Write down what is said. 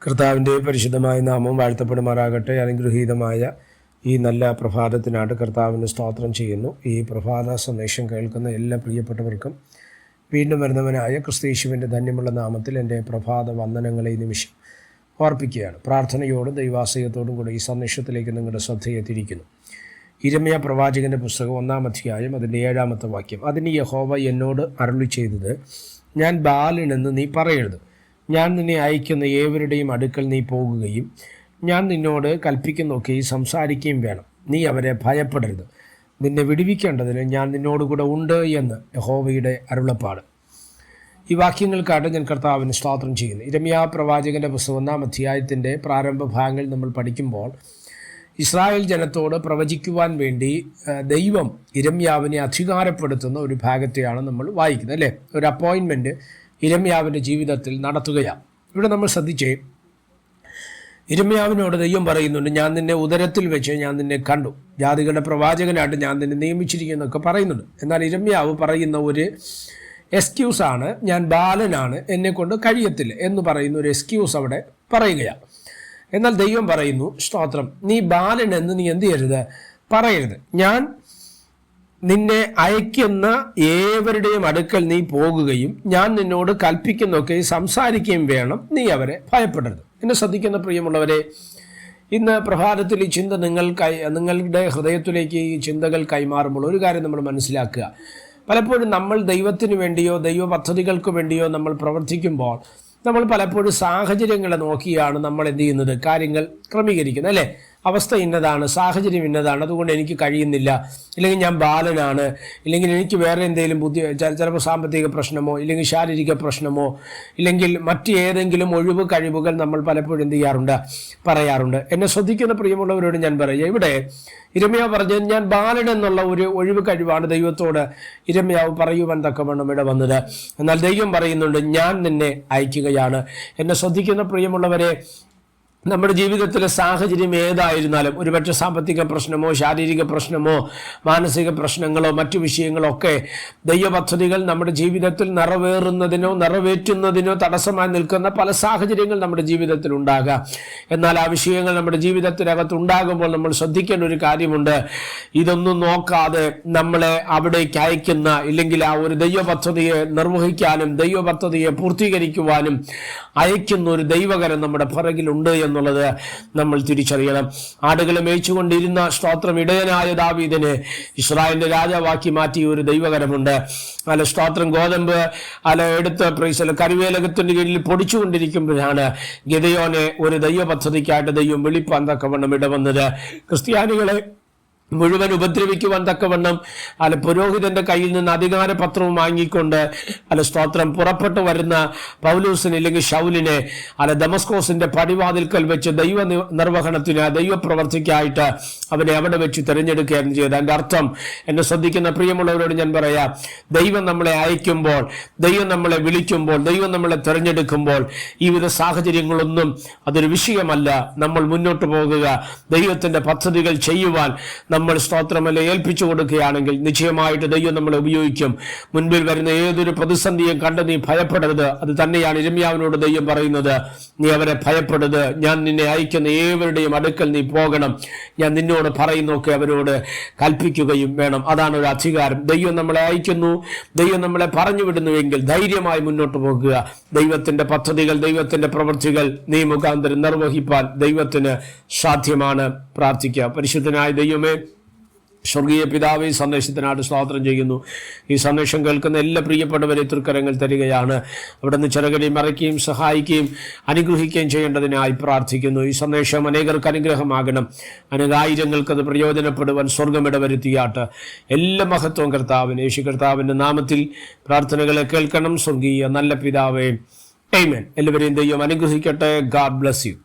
കർത്താവിൻ്റെ പരിശുദ്ധമായ നാമം വാഴ്ത്തപ്പെടുമാറാകട്ടെ. അനുഗ്രഹീതമായ ഈ നല്ല പ്രഭാതത്തിനായിട്ട് കർത്താവിന് സ്തോത്രം ചെയ്യുന്നു. ഈ പ്രഭാത സന്ദേശം കേൾക്കുന്ന എല്ലാ പ്രിയപ്പെട്ടവർക്കും വീണ്ടും വരുന്നവനായ ക്രിസ്തയേശുവിൻ്റെ ധന്യമുള്ള നാമത്തിൽ എൻ്റെ പ്രഭാത വന്ദനങ്ങളെ ഈ നിമിഷം ഓർപ്പിക്കുകയാണ്. പ്രാർത്ഥനയോടും ദൈവാശ്രയത്തോടും കൂടെ ഈ സന്ദേശത്തിലേക്ക് നിങ്ങളുടെ ശ്രദ്ധയെ തിരിക്കുന്നു. യിരെമ്യാ പ്രവാചകൻ്റെ പുസ്തകം 1-ാം അധ്യായം അതിൻ്റെ 7-ാമത്തെ വാക്യം. അതിന് യഹോവ എന്നോട് അരുളി ചെയ്തത്, ഞാൻ ബാലനെന്ന് നീ പറയരുത്. ഞാൻ നിന്നെ അയക്കുന്ന ഏവരുടെയും അടുക്കൽ നീ പോകുകയും ഞാൻ നിന്നോട് കൽപ്പിക്കുന്നൊക്കെയും സംസാരിക്കുകയും വേണം. നീ അവരെ ഭയപ്പെടരുത്. നിന്നെ വിടുവിക്കേണ്ടതിന് ഞാൻ നിന്നോടുകൂടെ ഉണ്ട് എന്ന് യഹോവയുടെ അരുളപ്പാട്. ഈ വാക്യങ്ങൾക്കായിട്ട് ഞാൻ കർത്താവിന് സ്തോത്രം ചെയ്യുന്നു. യിരെമ്യാ പ്രവാചകൻ്റെ പുസ്തകം 1-ാം അധ്യായത്തിൻ്റെ പ്രാരംഭ ഭാഗങ്ങൾ നമ്മൾ പഠിക്കുമ്പോൾ ഇസ്രായേൽ ജനത്തോട് പ്രവചിക്കുവാൻ വേണ്ടി ദൈവം യിരെമ്യാവിനെ അധികാരപ്പെടുത്തുന്ന ഒരു ഭാഗത്തെയാണ് നമ്മൾ വായിക്കുന്നത്, അല്ലേ? ഒരു അപ്പോയിൻമെൻറ്റ് യിരെമ്യാവിൻ്റെ ജീവിതത്തിൽ നടത്തുകയാണ്. ഇവിടെ നമ്മൾ ശ്രദ്ധിച്ചേ, യിരെമ്യാവിനോട് ദൈവം പറയുന്നുണ്ട്, ഞാൻ നിന്നെ ഉദരത്തിൽ വെച്ച് ഞാൻ നിന്നെ കണ്ടു, ജാതികളുടെ പ്രവാചകനായിട്ട് ഞാൻ നിന്നെ നിയമിച്ചിരിക്കുന്നൊക്കെ പറയുന്നുണ്ട്. എന്നാൽ യിരെമ്യാവ് പറയുന്ന ഒരു എക്സ്ക്യൂസാണ്, ഞാൻ ബാലനാണ്, എന്നെക്കൊണ്ട് കഴിയത്തില്ല എന്ന് പറയുന്ന ഒരു എക്സ്ക്യൂസ് അവിടെ പറയുകയാണ്. എന്നാൽ ദൈവം പറയുന്നു, സ്തോത്രം, നീ ബാലനെന്ന് നീ എന്ത് ചെയ്യരുത്, പറയരുത്. ഞാൻ നിന്നെ അയക്കുന്ന ഏവരുടെയും അടുക്കൽ നീ പോകുകയും ഞാൻ നിന്നോട് കൽപ്പിക്കുന്നൊക്കെ സംസാരിക്കുകയും വേണം. നീ അവരെ ഭയപ്പെടരുത്. എന്നെ ശ്രദ്ധിക്കുന്ന പ്രിയമുള്ളവരെ, ഇന്ന് പ്രഭാതത്തിൽ ഈ ചിന്ത നിങ്ങളുടെ ഹൃദയത്തിലേക്ക് ഈ ചിന്തകൾ കൈമാറുമ്പോൾ ഒരു കാര്യം നമ്മൾ മനസ്സിലാക്കുക. പലപ്പോഴും നമ്മൾ ദൈവത്തിന് വേണ്ടിയോ ദൈവ പദ്ധതികൾക്ക് വേണ്ടിയോ നമ്മൾ പ്രവർത്തിക്കുമ്പോൾ നമ്മൾ പലപ്പോഴും സാഹചര്യങ്ങളെ നോക്കിയാണ് നമ്മൾ എന്ത് ചെയ്യുന്നത്, കാര്യങ്ങൾ ക്രമീകരിക്കുന്നത്, അല്ലേ? അവസ്ഥ ഇന്നതാണ്, സാഹചര്യം ഇന്നതാണ്, അതുകൊണ്ട് എനിക്ക് കഴിയുന്നില്ല, ഇല്ലെങ്കിൽ ഞാൻ ബാലനാണ്, ഇല്ലെങ്കിൽ എനിക്ക് വേറെ എന്തെങ്കിലും ചിലപ്പോൾ സാമ്പത്തിക പ്രശ്നമോ ഇല്ലെങ്കിൽ ശാരീരിക പ്രശ്നമോ ഇല്ലെങ്കിൽ മറ്റ് ഏതെങ്കിലും ഒഴിവ് കഴിവുകൾ നമ്മൾ പലപ്പോഴും എന്ത് ചെയ്യാറുണ്ട്, പറയാറുണ്ട്. എന്നെ ശ്രദ്ധിക്കുന്ന പ്രിയമുള്ളവരോട് ഞാൻ പറയുക, ഇവിടെ യിരെമ്യാവ് പറഞ്ഞത് ഞാൻ ബാലൻ എന്നുള്ള ഒരു ഒഴിവ് കഴിവാണ് ദൈവത്തോട് യിരെമ്യാവ് പറയുവാൻ തക്കവണ്ണം ഇവിടെ വന്നത്. എന്നാൽ ദൈവം പറയുന്നുണ്ട്, ഞാൻ നിന്നെ അയക്കുകയാണ്. എന്നെ ശ്രദ്ധിക്കുന്ന പ്രിയമുള്ളവരെ, നമ്മുടെ ജീവിതത്തിലെ സാഹചര്യം ഏതായിരുന്നാലും, ഒരുപക്ഷെ സാമ്പത്തിക പ്രശ്നമോ ശാരീരിക പ്രശ്നമോ മാനസിക പ്രശ്നങ്ങളോ മറ്റു വിഷയങ്ങളോ ഒക്കെ ദൈവപദ്ധതികൾ നമ്മുടെ ജീവിതത്തിൽ നിറവേറ്റുന്നതിനോ തടസ്സമായി നിൽക്കുന്ന പല സാഹചര്യങ്ങൾ നമ്മുടെ ജീവിതത്തിൽ ഉണ്ടാകാം. എന്നാൽ ആ വിഷയങ്ങൾ നമ്മുടെ ജീവിതത്തിനകത്ത് ഉണ്ടാകുമ്പോൾ നമ്മൾ ശ്രദ്ധിക്കേണ്ട ഒരു കാര്യമുണ്ട്. ഇതൊന്നും നോക്കാതെ നമ്മളെ അവിടേക്ക് അയക്കുന്ന, ഇല്ലെങ്കിൽ ആ ഒരു ദൈവ പദ്ധതിയെ നിർവഹിക്കാനും ദൈവ പദ്ധതിയെ പൂർത്തീകരിക്കുവാനും അയക്കുന്ന ഒരു ദൈവകരം നമ്മുടെ പുറകിലുണ്ട് എന്നുള്ളത് നമ്മൾ തിരിച്ചറിയണം. ആടുകളെ മേയിച്ചുകൊണ്ടിരുന്ന സ്തോത്രം ഇടയനായ ദാവീദിനെ ഇസ്രായേലിന്റെ രാജാവാക്കി മാറ്റിയ ഒരു ദൈവകരമുണ്ട്. അല്ല സ്തോത്രം, ഗോതമ്പ് എടുത്ത് കരുവേലകത്തിന്റെ കീഴിൽ പൊടിച്ചുകൊണ്ടിരിക്കുമ്പോഴാണ് ഗിദെയോനെ ഒരു ദൈവ പദ്ധതിക്കായിട്ട് ദൈവം വെളിപ്പാൻ തക്കവണ്ണം ഇടവന്നത്. ക്രിസ്ത്യാനികളെ മുഴുവൻ ഉപദ്രവിക്കുവാൻ തക്കവണ്ണം പുരോഹിതന്റെ കയ്യിൽ നിന്ന് അധികാരപത്രവും വാങ്ങിക്കൊണ്ട് സ്തോത്രം പുറപ്പെട്ടു വരുന്ന പൗലൂസിന് ഇല്ലെങ്കിൽ ശൗലിനെ ദമസ്കോസിന്റെ പടിവാതിൽക്കൽ വെച്ച് ദൈവ നിർവഹണത്തിന് ദൈവപ്രവർത്തിക്കായിട്ട് അവനെ അവിടെ വെച്ച് തിരഞ്ഞെടുക്കുകയാണ് ചെയ്തത്. അതിന്റെ അർത്ഥം, എന്നെ ശ്രദ്ധിക്കുന്ന പ്രിയമുള്ളവരോട് ഞാൻ പറയാം, ദൈവം നമ്മളെ അയക്കുമ്പോൾ, ദൈവം നമ്മളെ വിളിക്കുമ്പോൾ, ദൈവം നമ്മളെ തിരഞ്ഞെടുക്കുമ്പോൾ ഈ വിധ സാഹചര്യങ്ങളൊന്നും അതൊരു വിഷയമല്ല. നമ്മൾ മുന്നോട്ട് പോകുക, ദൈവത്തിന്റെ പദ്ധതികൾ ചെയ്യുവാൻ നമ്മൾ സ്തോത്രമല്ല ഏൽപ്പിച്ചു കൊടുക്കുകയാണെങ്കിൽ നിശ്ചയമായിട്ട് ദൈവം നമ്മളെ ഉപയോഗിക്കും. മുൻപിൽ വരുന്ന ഏതൊരു പ്രതിസന്ധിയും കണ്ട് നീ ഭയപ്പെടരുത്. അത് തന്നെയാണ് യിരെമ്യാവിനോട് ദൈവം പറയുന്നത്, നീ അവരെ ഭയപ്പെടരുത്. ഞാൻ നിന്നെ അയക്കുന്ന ഏവരുടെയും അടുക്കൽ നീ പോകണം. ഞാൻ നിന്നോട് പറയുന്നൊക്കെ അവരോട് കൽപ്പിക്കുകയും വേണം. അതാണ് ഒരു അധികാരം. ദൈവം നമ്മളെ അയക്കുന്നു, ദൈവം നമ്മളെ പറഞ്ഞു വിടുന്നുവെങ്കിൽ ധൈര്യമായി മുന്നോട്ട് പോകുക. ദൈവത്തിന്റെ പദ്ധതികൾ, ദൈവത്തിന്റെ പ്രവൃത്തികൾ നീ മുഖാന്തരം നിർവഹിപ്പാൻ ദൈവത്തിന് സാധ്യമാണ്. പ്രാർത്ഥിക്കുക. പരിശുദ്ധനായ ദൈവമേ, സ്വർഗീയ പിതാവേ, ഈ സന്ദേശത്തിനായിട്ട് സ്തോത്രം ചെയ്യുന്നു. ഈ സന്ദേശം കേൾക്കുന്ന എല്ലാ പ്രിയപ്പെട്ടവരെ തൃക്കരങ്ങൾ തരികയാണ്. അവിടെ നിന്ന് ചിറകടി മറയ്ക്കുകയും സഹായിക്കുകയും അനുഗ്രഹിക്കുകയും ചെയ്യേണ്ടതിനായി പ്രാർത്ഥിക്കുന്നു. ഈ സന്ദേശം അനേകർക്ക് അനുഗ്രഹമാകണം, അനേകായിരങ്ങൾക്ക് അത് പ്രയോജനപ്പെടുവാൻ സ്വർഗമിടവരുത്തിയാട്ട് എല്ലാ മഹത്വം കർത്താവിന് യേശു കർത്താവിൻ്റെ നാമത്തിൽ പ്രാർത്ഥനകളെ കേൾക്കണം. സ്വർഗീയ നല്ല പിതാവേ, ആമേൻ. എല്ലാവരെയും ദൈവം അനുഗ്രഹിക്കട്ടെ. God bless you.